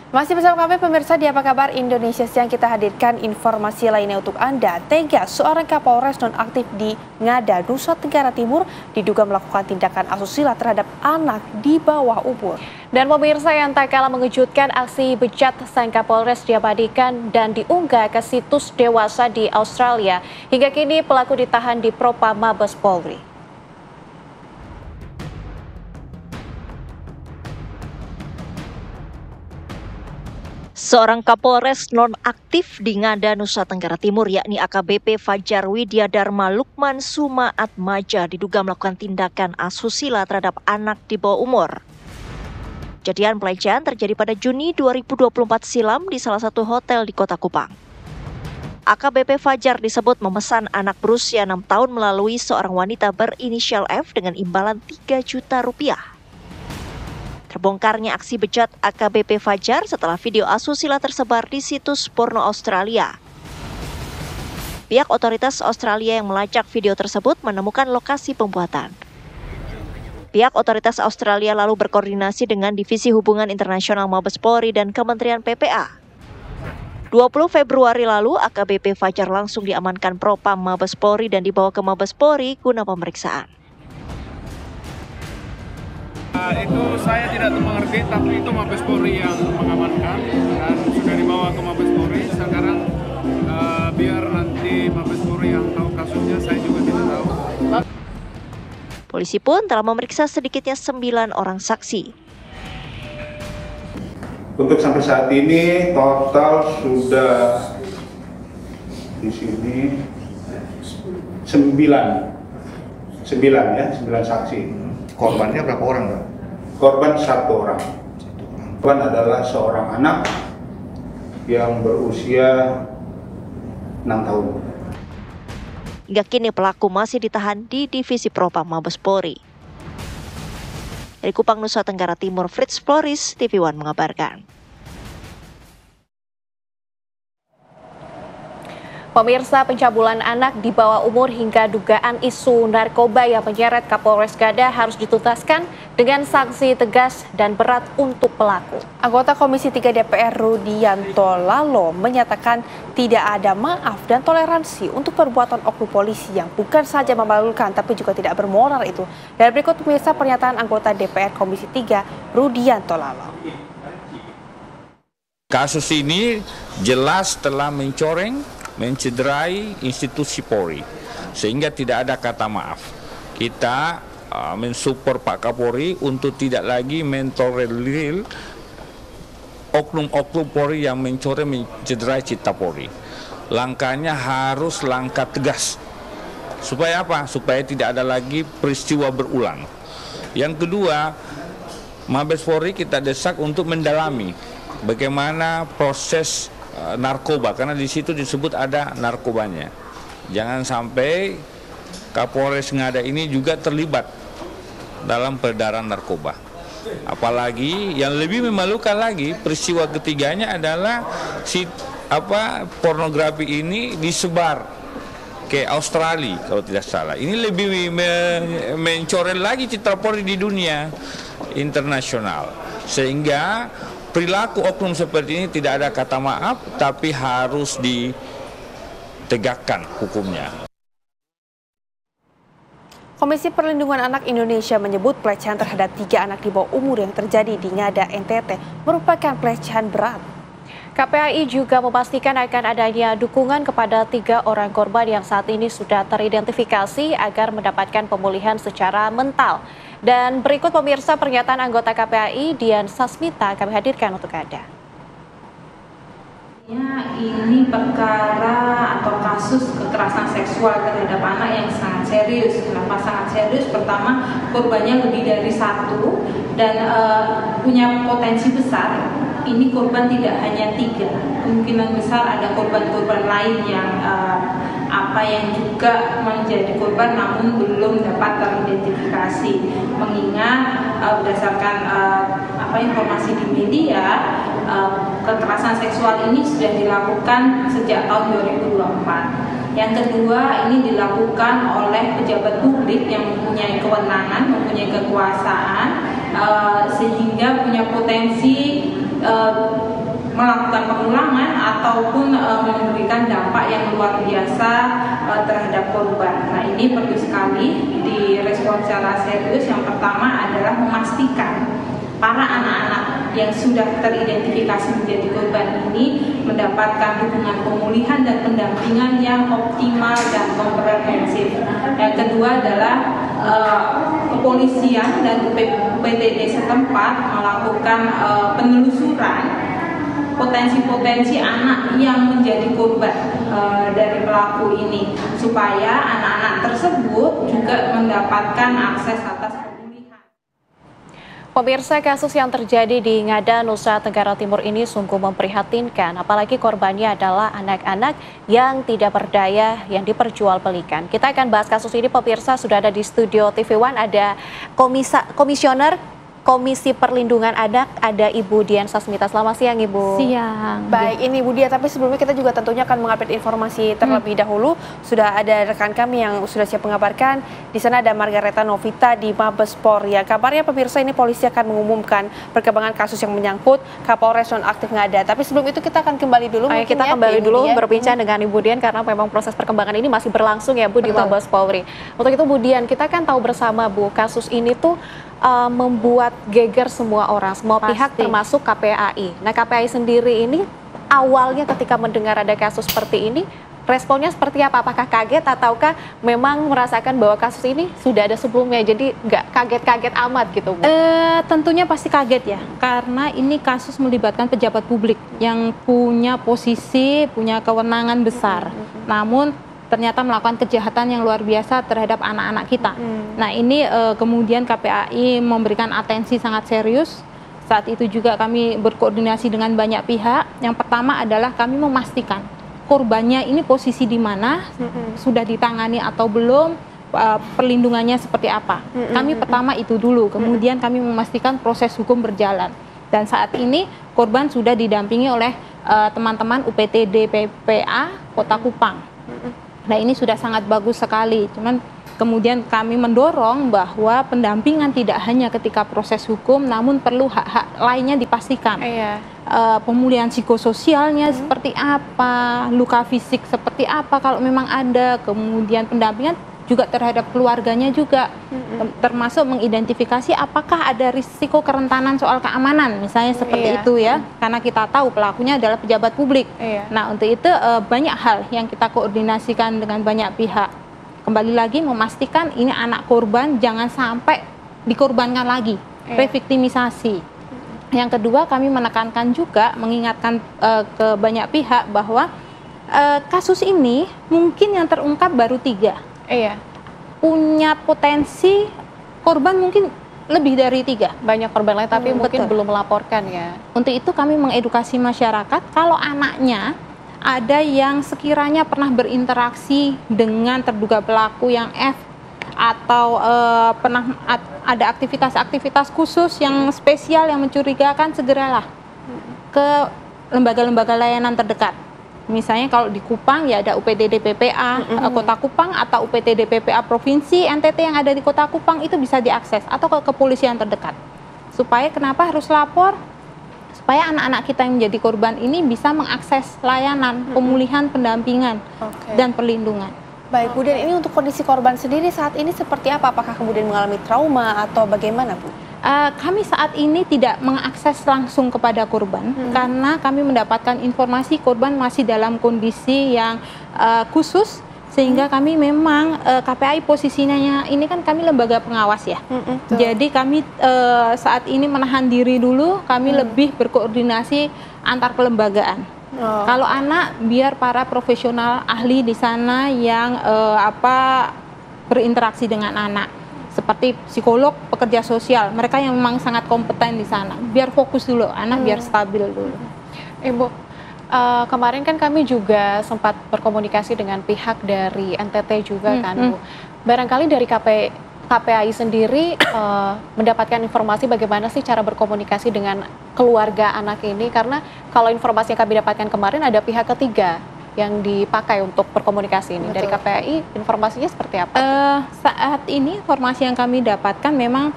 Masih bersama kami pemirsa di Apa Kabar Indonesia Siang, kita hadirkan informasi lainnya untuk Anda. Tega seorang Kapolres nonaktif di Ngada, Nusa Tenggara Timur diduga melakukan tindakan asusila terhadap anak di bawah umur. Dan pemirsa, yang tak kalah mengejutkan, aksi bejat sang Kapolres diabadikan dan diunggah ke situs dewasa di Australia. Hingga kini pelaku ditahan di Propam Mabes Polri. Seorang Kapolres nonaktif di Ngada, Nusa Tenggara Timur, yakni AKBP Fajar Widyadharma Lukman Sumaatmaja, diduga melakukan tindakan asusila terhadap anak di bawah umur. Kejadian pelecehan terjadi pada Juni 2024 silam di salah satu hotel di Kota Kupang. AKBP Fajar disebut memesan anak berusia 6 tahun melalui seorang wanita berinisial F dengan imbalan 3 juta rupiah. Terbongkarnya aksi bejat AKBP Fajar setelah video asusila tersebar di situs porno Australia. Pihak otoritas Australia yang melacak video tersebut menemukan lokasi pembuatan. Pihak otoritas Australia lalu berkoordinasi dengan Divisi Hubungan Internasional Mabes Polri dan Kementerian PPA. 20 Februari lalu, AKBP Fajar langsung diamankan Propam Mabes Polri dan dibawa ke Mabes Polri guna pemeriksaan. Itu saya tidak mengerti, tapi itu Mabes Polri yang mengamankan dan sudah dibawa ke Mabes Polri. Sekarang biar nanti Mabes Polri yang tahu kasusnya, saya juga tidak tahu. Polisi pun telah memeriksa sedikitnya 9 orang saksi. Untuk sampai saat ini total sudah di sini 9 saksi. Korbannya berapa orang, Pak? Korban 1 orang. Korban adalah seorang anak yang berusia 6 tahun. Hingga kini pelaku masih ditahan di Divisi Propam Mabes Polri. Dari Kupang, Nusa Tenggara Timur, Fritz Floris, TV One mengabarkan. Pemirsa, pencabulan anak di bawah umur hingga dugaan isu narkoba yang menyeret Kapolres Ngada harus dituntaskan dengan sanksi tegas dan berat untuk pelaku. Anggota Komisi 3 DPR Rudianto Lalo menyatakan tidak ada maaf dan toleransi untuk perbuatan oknum polisi yang bukan saja memalukan tapi juga tidak bermoral itu. Dan berikut pemirsa pernyataan anggota DPR Komisi 3 Rudianto Lalo. Kasus ini jelas telah mencederai institusi Polri, sehingga tidak ada kata maaf. Kita mensupport Pak Kapolri untuk tidak lagi mentolerir oknum-oknum Polri yang mencederai citra Polri. Langkahnya harus langkah tegas. Supaya apa? Supaya tidak ada lagi peristiwa berulang. Yang kedua, Mabes Polri kita desak untuk mendalami bagaimana proses narkoba, karena di situ disebut ada narkobanya. Jangan sampai Kapolres Ngada ini juga terlibat dalam peredaran narkoba. Apalagi yang lebih memalukan lagi, peristiwa ketiganya adalah pornografi ini disebar ke Australia kalau tidak salah. Ini lebih mencoreng lagi citra Polri di dunia internasional, sehingga perilaku oknum seperti ini tidak ada kata maaf, tapi harus ditegakkan hukumnya. Komisi Perlindungan Anak Indonesia menyebut pelecehan terhadap 3 anak di bawah umur yang terjadi di Ngada, NTT merupakan pelecehan berat. KPAI juga memastikan akan adanya dukungan kepada 3 orang korban yang saat ini sudah teridentifikasi agar mendapatkan pemulihan secara mental. Dan berikut pemirsa pernyataan anggota KPAI Dian Sasmita kami hadirkan untuk Anda. Ini perkara atau kasus kekerasan seksual terhadap anak yang sangat serius. Kenapa sangat serius? Pertama, korbannya lebih dari 1 dan punya potensi besar. Ini korban tidak hanya 3, kemungkinan besar ada korban-korban lain yang yang juga menjadi korban namun belum dapat teridentifikasi. Mengingat berdasarkan informasi di media, kekerasan seksual ini sudah dilakukan sejak tahun 2024. Yang kedua, ini dilakukan oleh pejabat publik yang mempunyai kewenangan, mempunyai kekuasaan, sehingga punya potensi melakukan pengulangan ataupun memberikan dampak yang luar biasa terhadap korban. Nah, ini perlu sekali direspon secara serius. Yang pertama adalah memastikan para anak-anak yang sudah teridentifikasi menjadi korban ini mendapatkan dukungan pemulihan dan pendampingan yang optimal dan komprehensif. Yang kedua adalah kepolisian dan UPTD setempat melakukan penelusuran potensi-potensi anak yang menjadi korban dari pelaku ini, supaya anak-anak tersebut juga mendapatkan akses atas pemulihan. Pemirsa, kasus yang terjadi di Ngada, Nusa Tenggara Timur ini sungguh memprihatinkan, apalagi korbannya adalah anak-anak yang tidak berdaya yang diperjualbelikan. Kita akan bahas kasus ini, pemirsa. Sudah ada di studio TV One, ada Komisioner Komisi Perlindungan Anak, ada Ibu Dian Sasmita. Selamat siang, Ibu. Siang. Baik, ini Ibu Dian, tapi sebelumnya kita juga tentunya akan mengupdate informasi terlebih dahulu. Sudah ada rekan kami yang sudah siap mengabarkan. Di sana ada Margareta Novita di Mabes Polri. Ya, kabarnya pemirsa, ini polisi akan mengumumkan perkembangan kasus yang menyangkut Kapolres Nonaktif Ngada. Tapi sebelum itu kita akan kembali dulu. Ayo kita kembali dulu berbincang dengan Ibu Dian, karena memang proses perkembangan ini masih berlangsung ya, Bu, di Mabes Polri. Untuk itu, Bu Dian, kita kan tahu bersama, Bu, kasus ini tuh membuat geger semua orang, semua pihak termasuk KPAI. Nah, KPAI sendiri ini awalnya ketika mendengar ada kasus seperti ini, responnya seperti apa? Apakah kaget ataukah memang merasakan bahwa kasus ini sudah ada sebelumnya, jadi nggak kaget-kaget amat gitu, Bu? Tentunya pasti kaget ya, karena ini kasus melibatkan pejabat publik yang punya posisi, punya kewenangan besar. Namun ternyata melakukan kejahatan yang luar biasa terhadap anak-anak kita. Nah, ini kemudian KPAI memberikan atensi sangat serius. Saat itu juga kami berkoordinasi dengan banyak pihak. Yang pertama adalah kami memastikan korbannya ini posisi di mana, sudah ditangani atau belum, perlindungannya seperti apa. Kami pertama itu dulu, kemudian kami memastikan proses hukum berjalan. Dan saat ini korban sudah didampingi oleh teman-teman UPTD PPA Kota Kupang. Nah, ini sudah sangat bagus sekali. Cuman kemudian kami mendorong bahwa pendampingan tidak hanya ketika proses hukum, namun perlu hak-hak lainnya dipastikan. Pemulihan psikososialnya seperti apa, luka fisik seperti apa kalau memang ada, kemudian pendampingan juga terhadap keluarganya juga, termasuk mengidentifikasi apakah ada risiko kerentanan soal keamanan, misalnya seperti itu ya, karena kita tahu pelakunya adalah pejabat publik. Nah, untuk itu banyak hal yang kita koordinasikan dengan banyak pihak. Kembali lagi memastikan ini anak korban jangan sampai dikorbankan lagi, reviktimisasi. Yang kedua, kami menekankan juga, mengingatkan ke banyak pihak bahwa kasus ini mungkin yang terungkap baru 3. Punya potensi korban mungkin lebih dari 3. Banyak korban lain tapi mungkin belum melaporkan ya. Untuk itu kami mengedukasi masyarakat kalau anaknya ada yang sekiranya pernah berinteraksi dengan terduga pelaku yang F, atau pernah ada aktivitas-aktivitas khusus yang spesial yang mencurigakan, segeralah ke lembaga-lembaga layanan terdekat. Misalnya kalau di Kupang ya ada UPTD PPA Kota Kupang atau UPTD PPA Provinsi NTT yang ada di Kota Kupang, itu bisa diakses, atau ke kepolisian terdekat. Supaya kenapa harus lapor? Supaya anak-anak kita yang menjadi korban ini bisa mengakses layanan pemulihan, pendampingan, dan perlindungan. Baik, Bu, dan ini untuk kondisi korban sendiri saat ini seperti apa? Apakah kemudian mengalami trauma atau bagaimana, Bu? Kami saat ini tidak mengakses langsung kepada korban karena kami mendapatkan informasi korban masih dalam kondisi yang khusus, sehingga kami memang KPAI posisinya ini kan kami lembaga pengawas ya. Jadi kami saat ini menahan diri dulu, kami lebih berkoordinasi antar kelembagaan. Kalau anak, biar para profesional ahli di sana yang berinteraksi dengan anak, seperti psikolog, pekerja sosial, mereka yang memang sangat kompeten di sana. Biar fokus dulu, anak biar stabil dulu. Ibu, kemarin kan kami juga sempat berkomunikasi dengan pihak dari NTT juga kan, Bu. Barangkali dari KPAI sendiri mendapatkan informasi bagaimana sih cara berkomunikasi dengan keluarga anak ini, karena kalau informasi yang kami dapatkan kemarin ada pihak ketiga yang dipakai untuk berkomunikasi ini. Dari KPAI informasinya seperti apa? Saat ini informasi yang kami dapatkan memang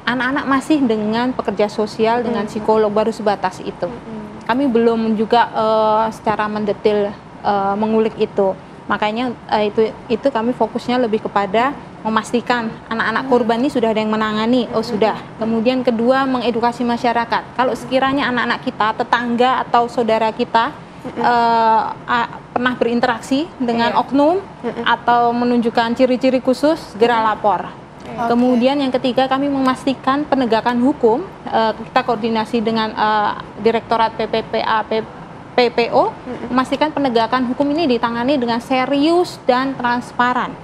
anak-anak masih dengan pekerja sosial, dengan psikolog, baru sebatas itu. kami belum juga secara mendetail mengulik itu. Makanya itu kami fokusnya lebih kepada memastikan anak-anak korban ini sudah ada yang menangani, oh sudah. Kemudian kedua, mengedukasi masyarakat. Kalau sekiranya anak-anak kita, tetangga atau saudara kita pernah berinteraksi dengan oknum atau menunjukkan ciri-ciri khusus, segera lapor. Kemudian yang ketiga, kami memastikan penegakan hukum. Kita koordinasi dengan Direktorat PPO, memastikan penegakan hukum ini ditangani dengan serius dan transparan.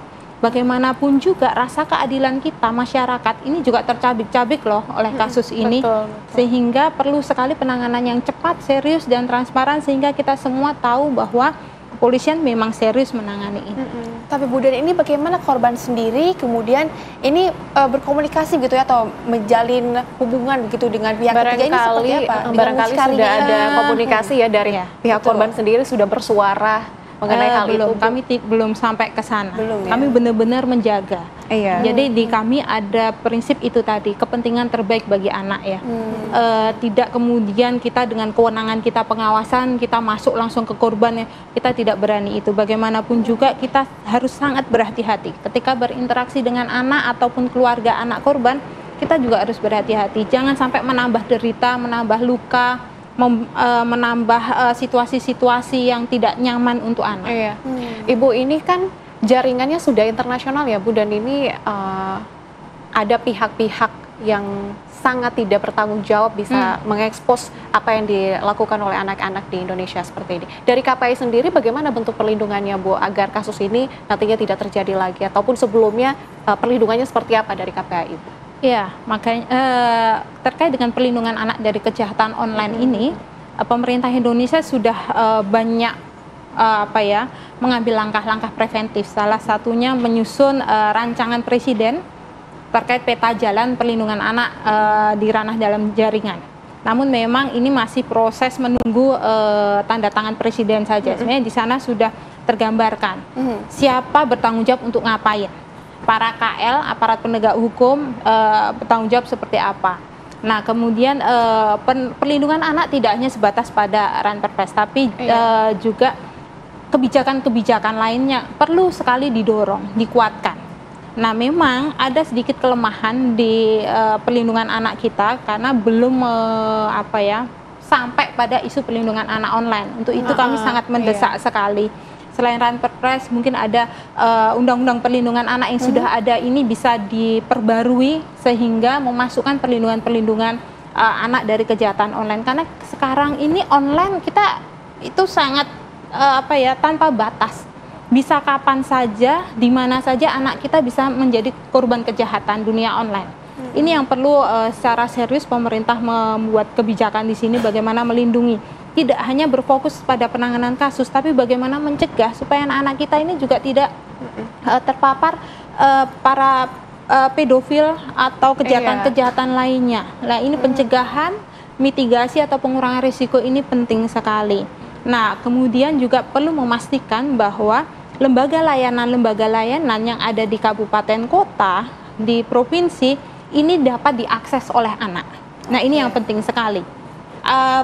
Bagaimanapun juga rasa keadilan kita, masyarakat ini juga tercabik-cabik loh oleh kasus ini. Betul. Sehingga perlu sekali penanganan yang cepat, serius, dan transparan sehingga kita semua tahu bahwa kepolisian memang serius menangani ini. Tapi Bu Den, ini bagaimana korban sendiri kemudian ini berkomunikasi gitu ya, atau menjalin hubungan begitu dengan pihak ketiga ini seperti apa? Barangkali sudah ada komunikasi ya dari pihak korban sendiri, sudah bersuara mengenai hal belum, itu. kami belum sampai ke sana. Belum, ya? Kami benar-benar menjaga. Iya. Jadi di kami ada prinsip itu tadi, kepentingan terbaik bagi anak ya. Tidak kemudian kita dengan kewenangan kita pengawasan, kita masuk langsung ke korban ya. Kita tidak berani itu. Bagaimanapun juga kita harus sangat berhati-hati. Ketika berinteraksi dengan anak ataupun keluarga anak korban, kita juga harus berhati-hati. Jangan sampai menambah derita, menambah luka, menambah situasi-situasi yang tidak nyaman untuk anak. Iya. Ibu, ini kan jaringannya sudah internasional ya Bu, dan ini ada pihak-pihak yang sangat tidak bertanggung jawab bisa mengekspos apa yang dilakukan oleh anak-anak di Indonesia seperti ini. Dari KPI sendiri bagaimana bentuk perlindungannya Bu, agar kasus ini nantinya tidak terjadi lagi, ataupun sebelumnya perlindungannya seperti apa dari KPI Ibu? Ya, makanya terkait dengan perlindungan anak dari kejahatan online ini, pemerintah Indonesia sudah banyak mengambil langkah-langkah preventif. Salah satunya menyusun rancangan presiden terkait peta jalan perlindungan anak di ranah dalam jaringan. Namun memang ini masih proses menunggu tanda tangan presiden saja. Sebenarnya di sana sudah tergambarkan siapa bertanggung jawab untuk ngapain. Para KL, aparat penegak hukum, bertanggung jawab seperti apa. Nah, kemudian perlindungan anak tidak hanya sebatas pada Ranperpres, tapi juga kebijakan-kebijakan lainnya perlu sekali didorong, dikuatkan. Nah, memang ada sedikit kelemahan di perlindungan anak kita karena belum sampai pada isu perlindungan anak online. Untuk itu kami sangat mendesak sekali. Selain Ranperpres, mungkin ada undang-undang perlindungan anak yang sudah ada ini bisa diperbarui sehingga memasukkan perlindungan-perlindungan anak dari kejahatan online. Karena sekarang ini online kita itu sangat tanpa batas. Bisa kapan saja, di mana saja anak kita bisa menjadi korban kejahatan dunia online. Ini yang perlu secara serius pemerintah membuat kebijakan di sini bagaimana melindungi. Tidak hanya berfokus pada penanganan kasus, tapi bagaimana mencegah supaya anak-anak kita ini juga tidak terpapar para pedofil atau kejahatan-kejahatan lainnya. Nah, ini pencegahan, mitigasi atau pengurangan risiko ini penting sekali. Nah, kemudian juga perlu memastikan bahwa lembaga layanan yang ada di kabupaten kota, di provinsi, ini dapat diakses oleh anak. Nah, ini yang penting sekali.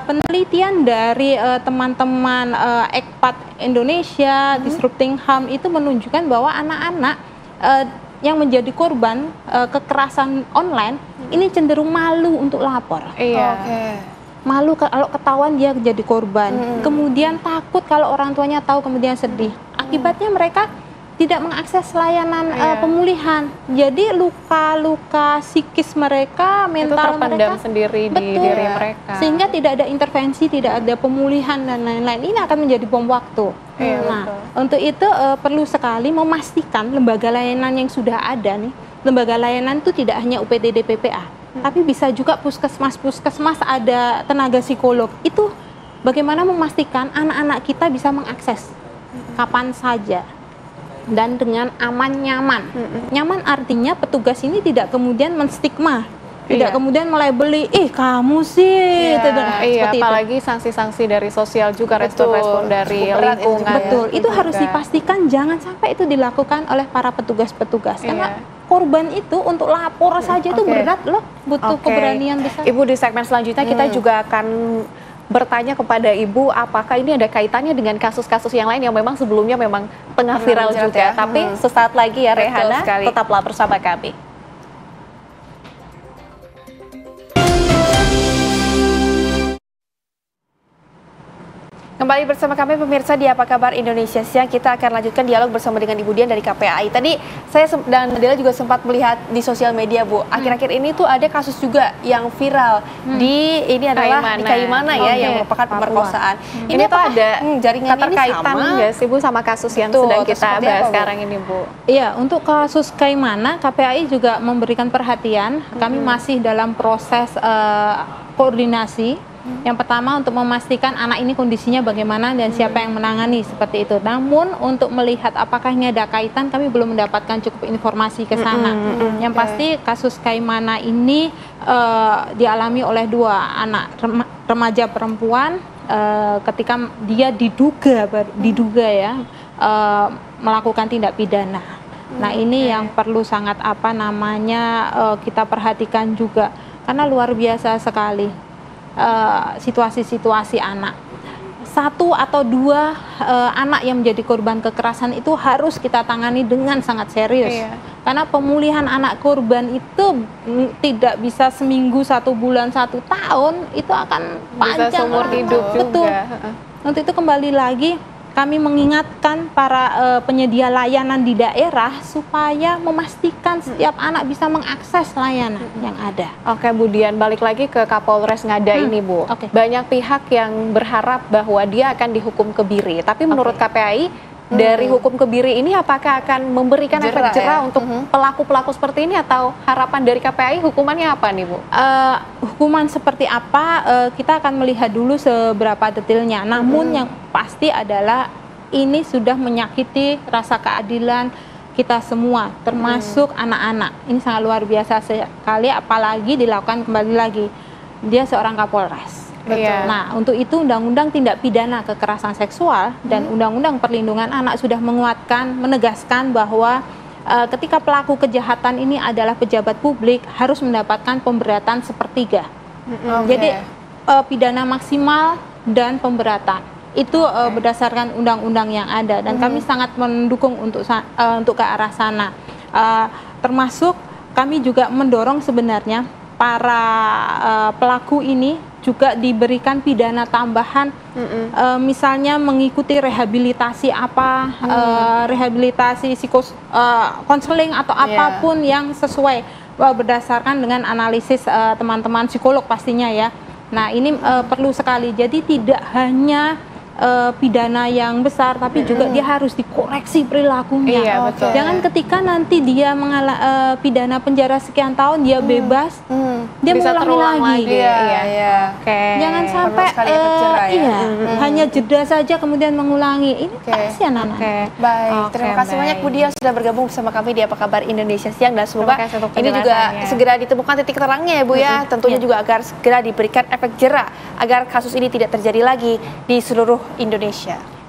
Penelitian dari teman-teman Ekpat Indonesia, Disrupting Harm itu menunjukkan bahwa anak-anak yang menjadi korban kekerasan online ini cenderung malu untuk lapor. Iya. Malu kalau ketahuan dia jadi korban. Kemudian takut kalau orang tuanya tahu, kemudian sedih. Akibatnya mereka tidak mengakses layanan pemulihan. Jadi luka-luka psikis mereka, mental mereka sendiri di diri mereka. Sehingga tidak ada intervensi, tidak ada pemulihan dan lain-lain. Ini akan menjadi bom waktu. Untuk itu perlu sekali memastikan lembaga layanan yang sudah ada nih. Lembaga layanan itu tidak hanya UPTD PPA, tapi bisa juga puskesmas ada tenaga psikolog. Itu bagaimana memastikan anak-anak kita bisa mengakses kapan saja dan dengan aman, nyaman. Nyaman artinya petugas ini tidak kemudian menstigma, tidak kemudian melabeli, kamu sih. Seperti apalagi sanksi-sanksi dari sosial juga, respon-respon dari lingkungan. Betul, itu harus dipastikan jangan sampai itu dilakukan oleh para petugas-petugas. Karena korban itu untuk lapor saja itu berat loh, butuh keberanian besar. Ibu, di segmen selanjutnya kita juga akan bertanya kepada Ibu apakah ini ada kaitannya dengan kasus-kasus yang lain yang memang sebelumnya memang tengah viral menjerat juga. ya. Tapi sesaat lagi ya Betul Rehana, sekali. tetaplah bersama kami. Kembali bersama kami pemirsa di Apa Kabar Indonesia Siang. Kita akan lanjutkan dialog bersama dengan Ibu Dian dari KPAI. Tadi saya dan Nadila juga sempat melihat di sosial media, Bu. Akhir-akhir ini tuh ada kasus juga yang viral di adalah di Kaimana ya, yang merupakan pemerkosaan. Ini tuh ada jaringan ini keterkaitan sama nggak sih Bu sama kasus yang Betul, sedang terus kita seperti bahas apa, Bu? sekarang ini, Bu? Iya, untuk kasus Kaimana, KPAI juga memberikan perhatian. Kami masih dalam proses koordinasi. Yang pertama untuk memastikan anak ini kondisinya bagaimana dan siapa yang menangani seperti itu. Namun untuk melihat apakah ini ada kaitan, kami belum mendapatkan cukup informasi ke sana. Yang pasti kasus Kaimana ini dialami oleh dua anak remaja perempuan ketika dia diduga ya melakukan tindak pidana. Nah ini yang perlu sangat kita perhatikan juga karena luar biasa sekali. Situasi-situasi anak. Satu atau dua anak yang menjadi korban kekerasan itu harus kita tangani dengan sangat serius. Karena pemulihan anak korban itu tidak bisa seminggu, 1 bulan, 1 tahun, itu akan panjang. Bisa seumur hidup Betul. juga. Untuk itu kembali lagi kami mengingatkan para penyedia layanan di daerah supaya memastikan setiap anak bisa mengakses layanan yang ada. Oke Bu Dian, balik lagi ke Kapolres Ngada ini Bu. Banyak pihak yang berharap bahwa dia akan dihukum kebiri. Tapi menurut KPAI, dari hukum kebiri ini apakah akan memberikan efek jerah untuk pelaku-pelaku seperti ini, atau harapan dari KPAI hukumannya apa nih Bu? Hukuman seperti apa kita akan melihat dulu seberapa detailnya. Namun yang pasti adalah ini sudah menyakiti rasa keadilan kita semua, termasuk anak-anak. Ini sangat luar biasa sekali, apalagi dilakukan kembali lagi. Dia seorang Kapolres. Nah, untuk itu Undang-Undang Tindak Pidana Kekerasan Seksual dan Undang-Undang Perlindungan Anak sudah menguatkan, menegaskan bahwa ketika pelaku kejahatan ini adalah pejabat publik harus mendapatkan pemberatan sepertiga. Jadi pidana maksimal dan pemberatan itu berdasarkan undang-undang yang ada, dan kami sangat mendukung untuk ke arah sana. Termasuk kami juga mendorong sebenarnya para pelaku ini juga diberikan pidana tambahan, misalnya mengikuti rehabilitasi rehabilitasi konseling atau apapun yang sesuai berdasarkan dengan analisis teman-teman psikolog pastinya ya. Nah ini perlu sekali, jadi tidak hanya pidana yang besar, tapi juga dia harus dikoreksi perilakunya. Jangan ketika nanti dia pidana penjara sekian tahun dia bebas, dia bisa mengulangi lagi. Jangan sampai hanya jeda saja kemudian mengulangi. Ini kasihan anak. Baik, terima kasih banyak Bu Dian sudah bergabung bersama kami di Apa Kabar Indonesia Siang, dan semoga ini juga segera ditemukan titik terangnya ya Bu ya. Tentunya juga agar segera diberikan efek jerah agar kasus ini tidak terjadi lagi di seluruh Indonesia.